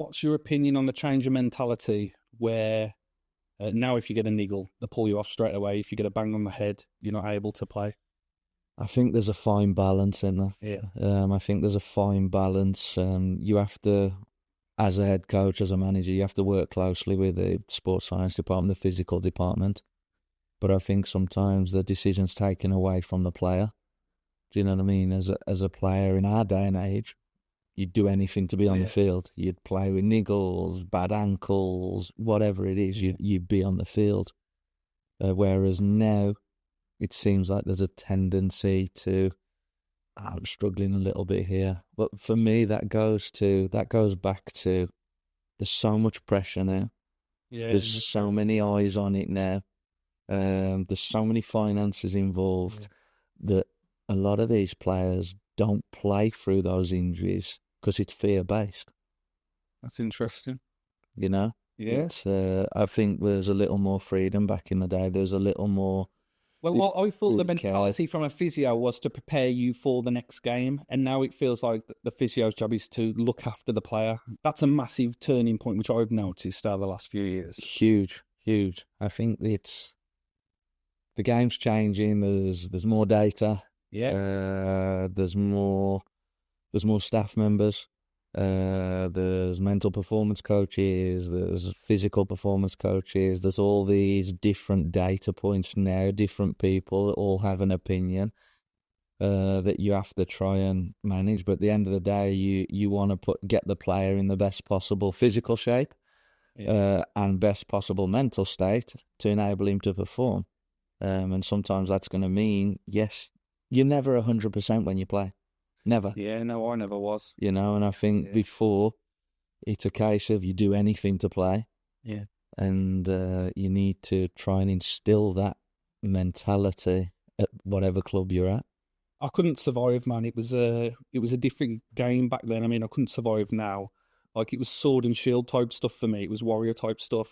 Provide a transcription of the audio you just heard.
What's your opinion on the change of mentality where now if you get a niggle, they pull you off straight away. If you get a bang on the head, you're not able to play? I think there's a fine balance in there. Yeah. I think there's a fine balance. You have to, as a head coach, as a manager, you have to work closely with the sports science department, the physical department. But I think sometimes the decision's taken away from the player. Do you know what I mean? As a player in our day and age, you'd do anything to be on the field. You'd play with niggles, bad ankles, whatever it is, you'd be on the field. Whereas now, it seems like there's a tendency to, I'm struggling a little bit here, but for me that goes back to there's so much pressure now. Yeah. There's so many eyes on it now. There's so many finances involved that a lot of these players don't play through those injuries because it's fear based. That's interesting. You know. Yeah. I think there's a little more freedom back in the day. There's a little more. Well, I thought the care. mentality from a physio was to prepare you for the next game, and now it feels like the physio's job is to look after the player. That's a massive turning point, which I've noticed over the last few years. Huge. I think it's the game's changing. There's more data. Yeah. There's more staff members. There's mental performance coaches, there's physical performance coaches, there's all these different data points now, different people that all have an opinion that you have to try and manage. But at the end of the day, you want to get the player in the best possible physical shape and best possible mental state to enable him to perform. And sometimes that's going to mean, yes, you're never 100% when you play. Never. Yeah, no, I never was. You know, and I think before, it's a case of you do anything to play. Yeah. And you need to try and instill that mentality at whatever club you're at. I couldn't survive, man. It was a different game back then. I mean, I couldn't survive now. Like, it was sword and shield type stuff for me. It was warrior type stuff.